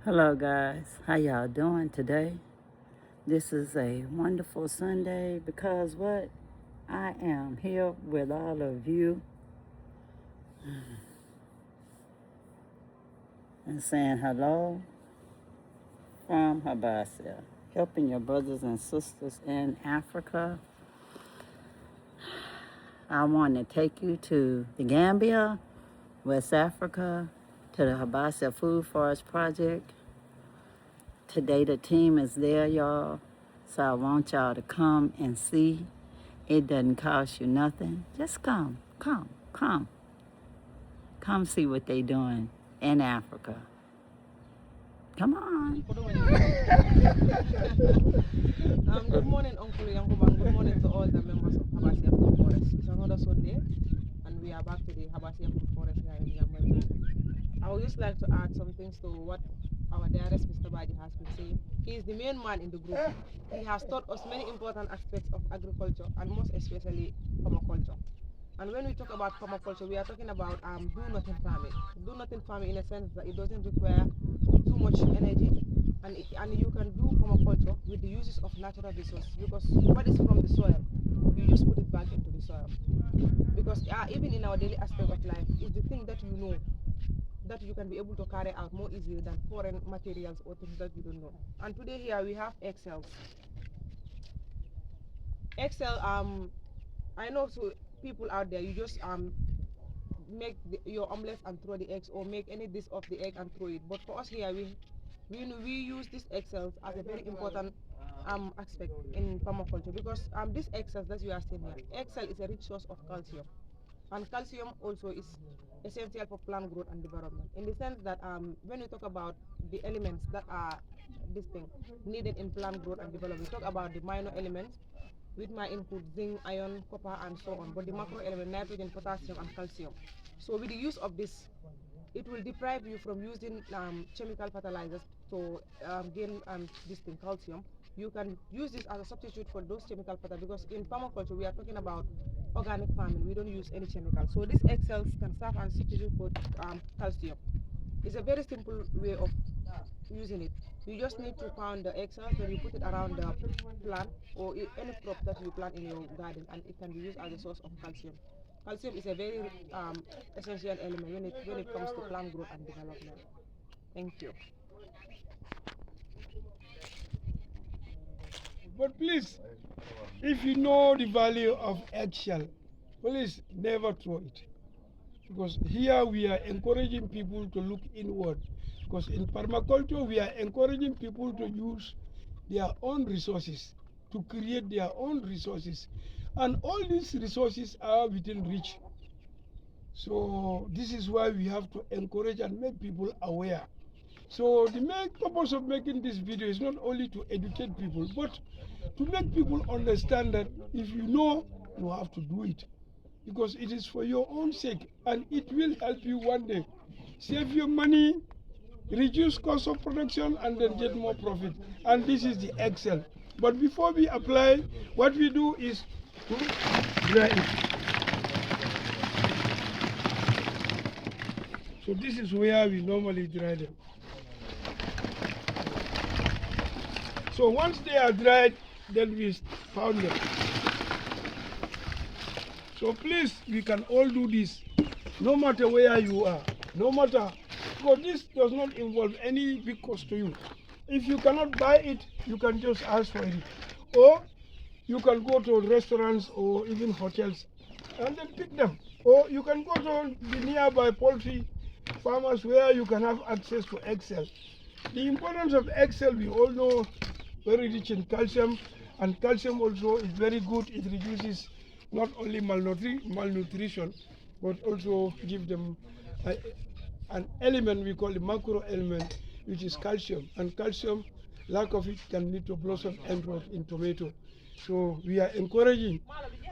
Hello guys, how y'all doing today? This is a wonderful Sunday because what? I am here with all of you and saying hello from HYBASIA, helping your brothers and sisters in Africa. I want to take you to the Gambia, West Africa, to the HYBASIA Food Forest Project. Today the team is there, y'all. So I want y'all to come and see. It doesn't cost you nothing. Just come. Come see what they doing in Africa. Come on. Good morning, Uncle Yankuba. Good morning to all the members of HYBASIA Food Forest. It's another Sunday, and we are back to the HYBASIA Food Forest here in Jambanjelly. I would just like to add some things to what our dearest Mr. Baji has been saying. He is the main man in the group. He has taught us many important aspects of agriculture, and most especially permaculture. And when we talk about permaculture, we are talking about do-nothing farming. Do-nothing farming in a sense that it doesn't require too much energy, and you can do permaculture with the uses of natural resources, because what is from the soil, you just put it back into the soil. Because even in our daily aspect of life, it's the thing that you know that you can be able to carry out more easily than foreign materials or things that you don't know. And today here we have egg cells. Excel, I know to people out there, you just make your omelette and throw the eggs, or make any dish of the egg and throw it. But for us here, we use these egg cells as a very important aspect in permaculture, because these egg cells that you are seeing here, egg cell is a rich source of calcium, and calcium also is essential for plant growth and development. In the sense that when we talk about the elements that are this thing needed in plant growth and development, we talk about the minor elements with my input zinc, iron, copper, and so on. But the macro element nitrogen, potassium, and calcium. So with the use of this, it will deprive you from using chemical fertilizers to gain this thing calcium. You can use this as a substitute for those chemical fertilizers, because in permaculture we are talking about organic farming. We don't use any chemical. So these egg cells can serve as a substitute for calcium. It's a very simple way of using it. You just need to pound the egg cells, then you put it around the plant or any crop that you plant in your garden, and it can be used as a source of calcium. Calcium is a very essential element when it comes to plant growth and development. Thank you. But please, if you know the value of eggshell, please never throw it. Because here we are encouraging people to look inward. Because in permaculture, we are encouraging people to use their own resources, to create their own resources. And all these resources are within reach. So this is why we have to encourage and make people aware. So the main purpose of making this video is not only to educate people, but to make people understand that if you know, you have to do it. Because it is for your own sake, and it will help you one day. Save your money, reduce cost of production, and then get more profit. And this is the Excel. But before we apply, what we do is to dry it. So this is where we normally dry them. So once they are dried, then we pound them. So please, we can all do this, no matter where you are, no matter, because this does not involve any big cost to you. If you cannot buy it, you can just ask for it. Or you can go to restaurants or even hotels and then pick them. Or you can go to the nearby poultry farmers where you can have access to Excel. The importance of Excel, we all know, very rich in calcium, and calcium also is very good. It reduces not only malnutrition, but also give them an element we call the macro element, which is calcium. And calcium, lack of it can lead to blossom end rot in tomato. So we are encouraging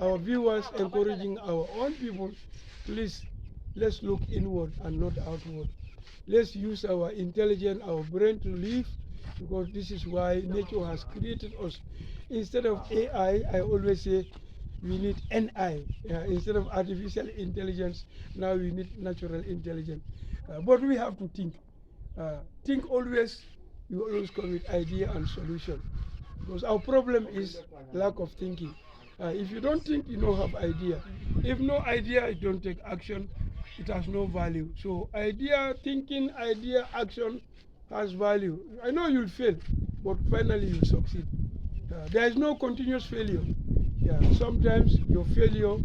our viewers, encouraging our own people, please, let's look inward and not outward. Let's use our intelligence, our brain to live, because this is why nature has created us. Instead of AI, I always say we need NI. Instead of artificial intelligence, now we need natural intelligence. But we have to think. Think always, you always come with idea and solution. Because our problem is lack of thinking. If you don't think, you don't have idea. If no idea, you don't take action, it has no value. So idea, thinking, idea, action has value. I know you'll fail, but finally you'll succeed. There is no continuous failure. Yeah, sometimes your failure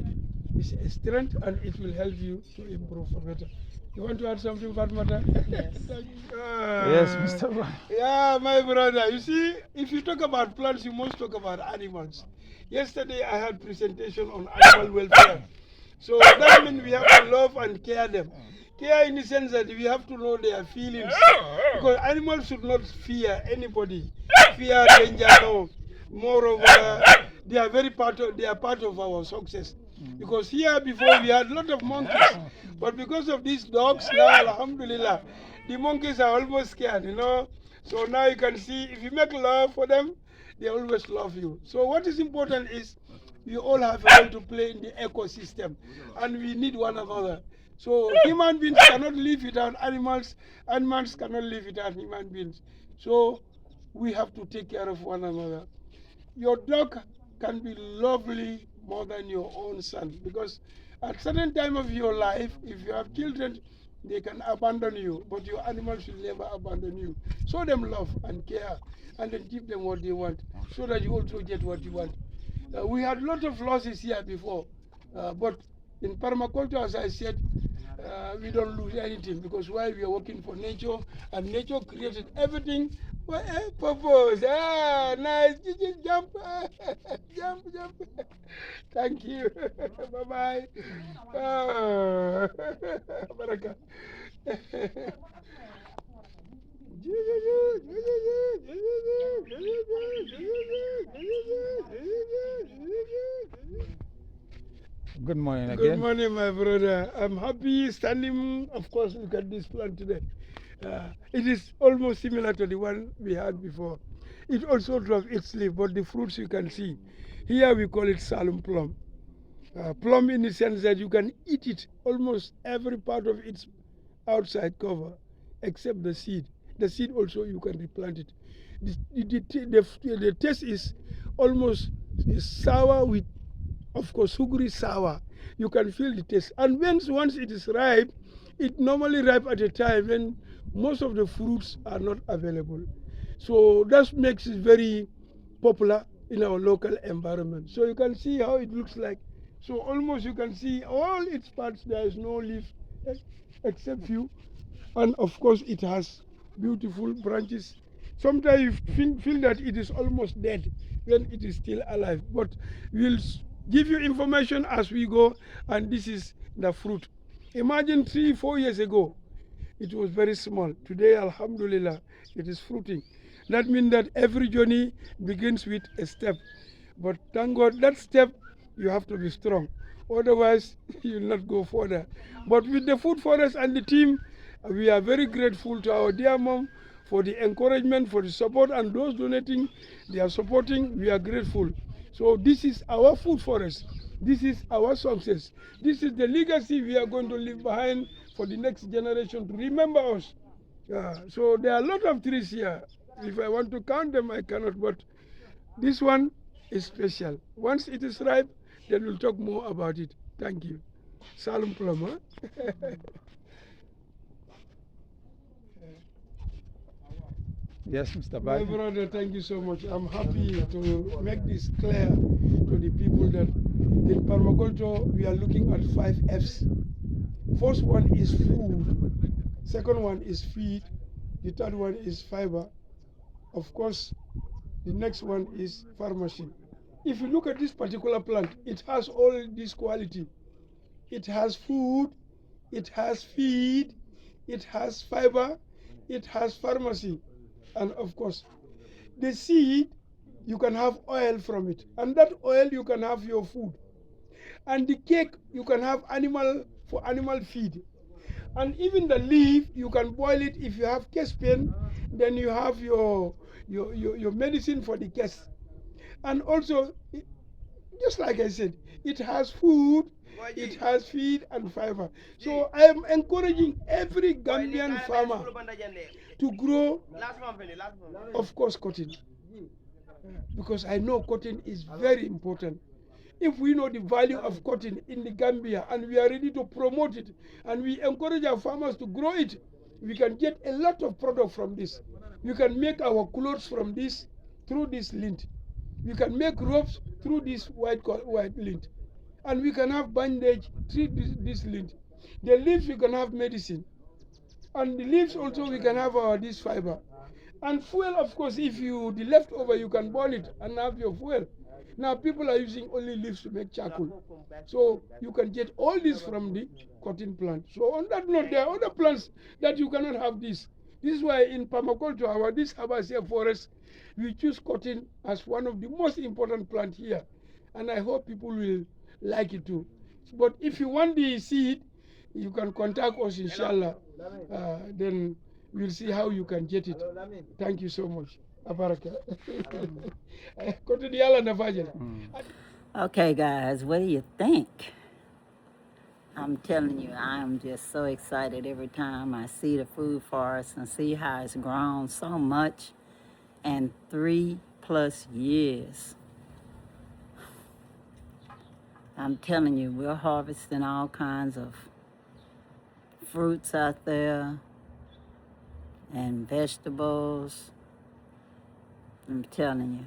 is a strength and it will help you to improve for better. You want to add something, Fatmata? Yes. Yes, Mr. Brown. Yeah, my brother. You see, if you talk about plants, you must talk about animals. Yesterday, I had presentation on animal welfare. So that means we have to love and care them. Care in the sense that we have to know their feelings. Because animals should not fear anybody. Fear danger, no. Moreover, they are part of our success. Because here before we had a lot of monkeys. But because of these dogs now, alhamdulillah, the monkeys are almost scared, you know. So now you can see if you make love for them, they always love you. So what is important is we all have a role to play in the ecosystem and we need one another. So human beings cannot live without animals, animals cannot live without human beings. So we have to take care of one another. Your dog can be lovely more than your own son, because at certain time of your life, if you have children, they can abandon you, but your animals will never abandon you. Show them love and care, and then give them what they want, so that you also get what you want. We had a lot of losses here before, but in permaculture, as I said, we don't lose anything, because while we are working for nature, and nature created everything for a purpose. Ah, nice. Jump, jump, jump. Thank you. Bye bye. Baraka. Good morning again. Good morning, my brother. I'm happy standing, of course, look at this plant today. It is almost similar to the one we had before. It also drops its leaf, but the fruits you can see. Here we call it salum plum. Plum in the sense that you can eat it, almost every part of its outside cover, except the seed. The seed also you can replant it. The taste is almost sour with, of course, sugary sour. You can feel the taste. And once it is ripe, it normally ripe at a time when most of the fruits are not available. So that makes it very popular in our local environment. So you can see how it looks like. So almost you can see all its parts, there is no leaf except few. And of course it has beautiful branches. Sometimes you feel that it is almost dead when it is still alive. But we'll give you information as we go, and this is the fruit. Imagine 3-4 years ago, it was very small. Today, alhamdulillah, it is fruiting. That means that every journey begins with a step. But thank God, that step, you have to be strong. Otherwise, you'll not go further. But with the Food Forest and the team, we are very grateful to our dear mom for the encouragement, for the support, and those donating, they are supporting, we are grateful. So this is our Food Forest. This is our success. This is the legacy we are going to leave behind for the next generation to remember us. So there are a lot of trees here. If I want to count them, I cannot, but this one is special. Once it is ripe, then we'll talk more about it. Thank you. Salum plum, huh? Yes, Mr. My Bai. brother, thank you so much. I'm happy to make this clear to the people that in permaculture we are looking at 5 F's. First one is food, second one is feed, the third one is fiber. Of course, the next one is pharmacy. If you look at this particular plant, it has all this quality. It has food, it has feed, it has fiber, it has pharmacy. And of course, the seed, you can have oil from it. And that oil, you can have your food. And the cake, you can have for animal feed. And even the leaf, you can boil it. If you have chest pain, then you have your medicine for the chest. And also, just like I said, it has food, it has feed and fiber. So I am encouraging every Gambian farmer to grow, of course, cotton, because I know cotton is very important. If we know the value of cotton in the Gambia and we are ready to promote it and we encourage our farmers to grow it, we can get a lot of product from this. We can make our clothes from this through this lint. We can make ropes through this white lint. And we can have bandage through this lint. The leaves we can have medicine. And the leaves also we can have this fiber. And fuel, of course, if you the leftover you can burn it and have your fuel. Now people are using only leaves to make charcoal. So you can get all this from the cotton plant. So on that note, there are other plants that you cannot have this. This is why in permaculture, this HYBASIA forest, we choose cotton as one of the most important plants here. And I hope people will like it too. But if you want the seed, you can contact us, inshallah. Then we'll see how you can get it. Thank you so much. Abaraka. Go to the island of Jambanjelly. Okay, guys, what do you think? I'm telling you, I am just so excited every time I see the food forest and see how it's grown so much in 3+ years. I'm telling you, we're harvesting all kinds of fruits out there and vegetables. I'm telling you.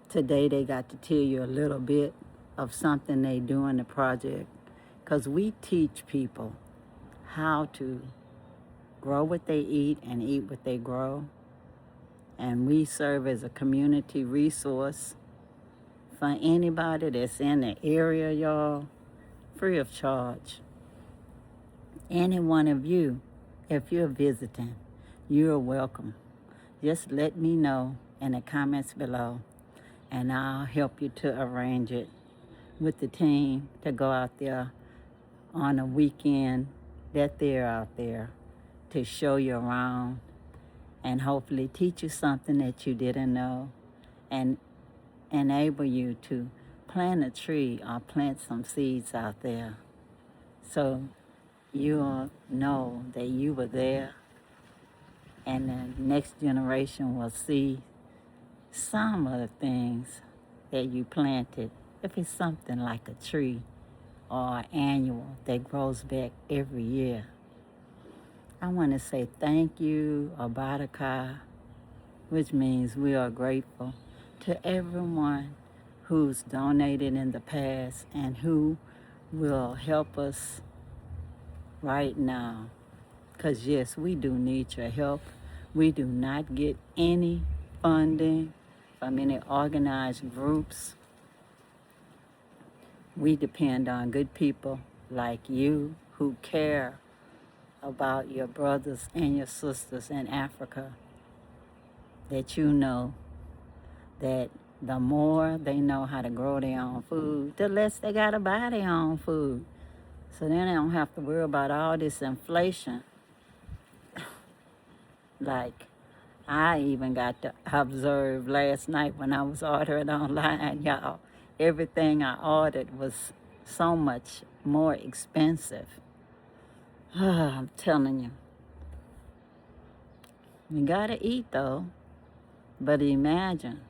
Today they got to tell you a little bit of something they do in the project, because we teach people how to grow what they eat and eat what they grow. And we serve as a community resource for anybody that's in the area, y'all, free of charge. Any one of you, if you're visiting, you're welcome. Just let me know in the comments below, and I'll help you to arrange it with the team to go out there on a weekend that they're out there to show you around and hopefully teach you something that you didn't know and enable you to plant a tree or plant some seeds out there so you'll know that you were there, and the next generation will see some of the things that you planted, if it's something like a tree or annual that grows back every year. I want to say thank you, Abaraka, which means we are grateful to everyone who's donated in the past and who will help us right now. Because yes, we do need your help. We do not get any funding from any organized groups. We depend on good people like you who care about your brothers and your sisters in Africa, that you know that the more they know how to grow their own food, the less they got to buy their own food. So then they don't have to worry about all this inflation. Like, I even got to observe last night when I was ordering online, y'all. Everything I ordered was so much more expensive. I'm telling you. You gotta eat though. But imagine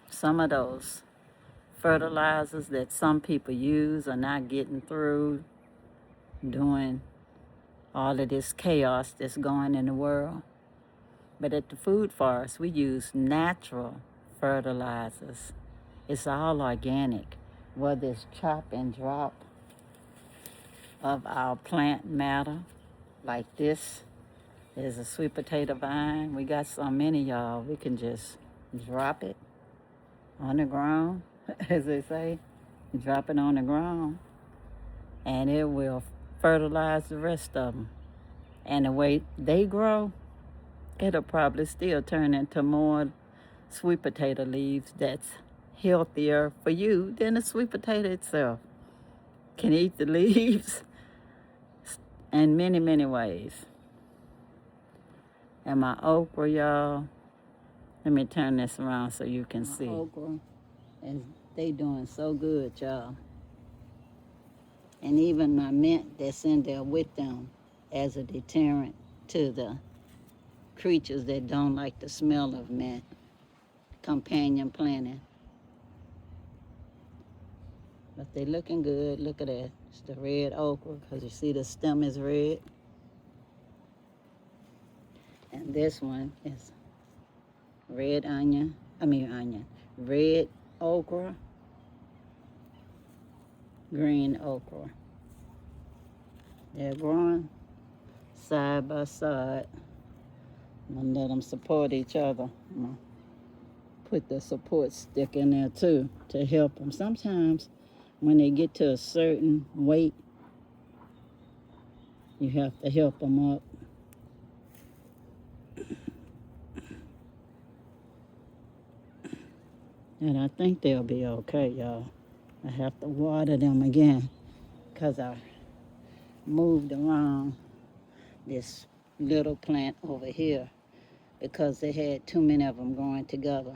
some of those fertilizers that some people use are not getting through doing all of this chaos that's going in the world. But at the food forest, we use natural fertilizers. It's all organic, whether it's chop and drop of our plant matter, like this is a sweet potato vine. We got so many, y'all, we can just drop it on the ground, as they say, drop it on the ground, and it will fertilize the rest of them. And the way they grow, it'll probably still turn into more sweet potato leaves that's healthier for you than the sweet potato itself. Can eat the leaves in many, many ways. And my okra, y'all, let me turn this around so you can see. Okra is They doing so good, y'all. And even my mint that's in there with them as a deterrent to the creatures that don't like the smell of mint. Companion planting. But they looking good. Look at that. It's the red okra, because you see the stem is red. And this one is red okra, green okra. They're growing side by side. I'm gonna let them support each other. I'm gonna put the support stick in there too to help them. Sometimes when they get to a certain weight, you have to help them up. And I think they'll be okay, y'all. I have to water them again because I moved around this little plant over here because they had too many of them growing together.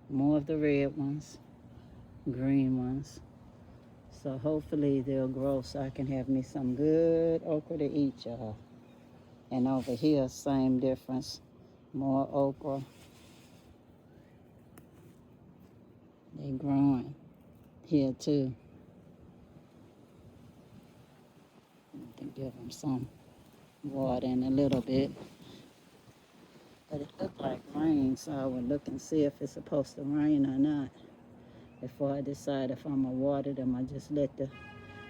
More of the red ones, green ones. So hopefully they'll grow so I can have me some good okra to eat, y'all. And over here, same difference. More okra. They growing here too. I can give them some water in a little bit. But it looked like rain, so I would look and see if it's supposed to rain or not before I decide if I'm gonna water them. I just let the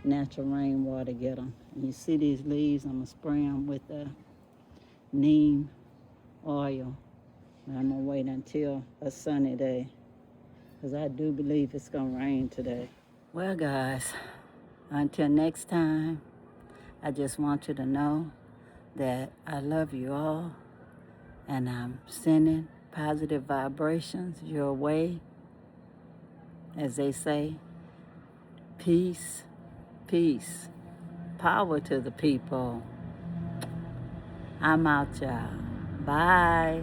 natural rainwater get them. And you see these leaves, I'm gonna spray them with the neem oil. And I'm gonna wait until a sunny day, because I do believe it's gonna rain today. Well, guys, until next time, I just want you to know that I love you all, and I'm sending positive vibrations your way. As they say, peace, peace, power to the people. I'm out, y'all. Bye.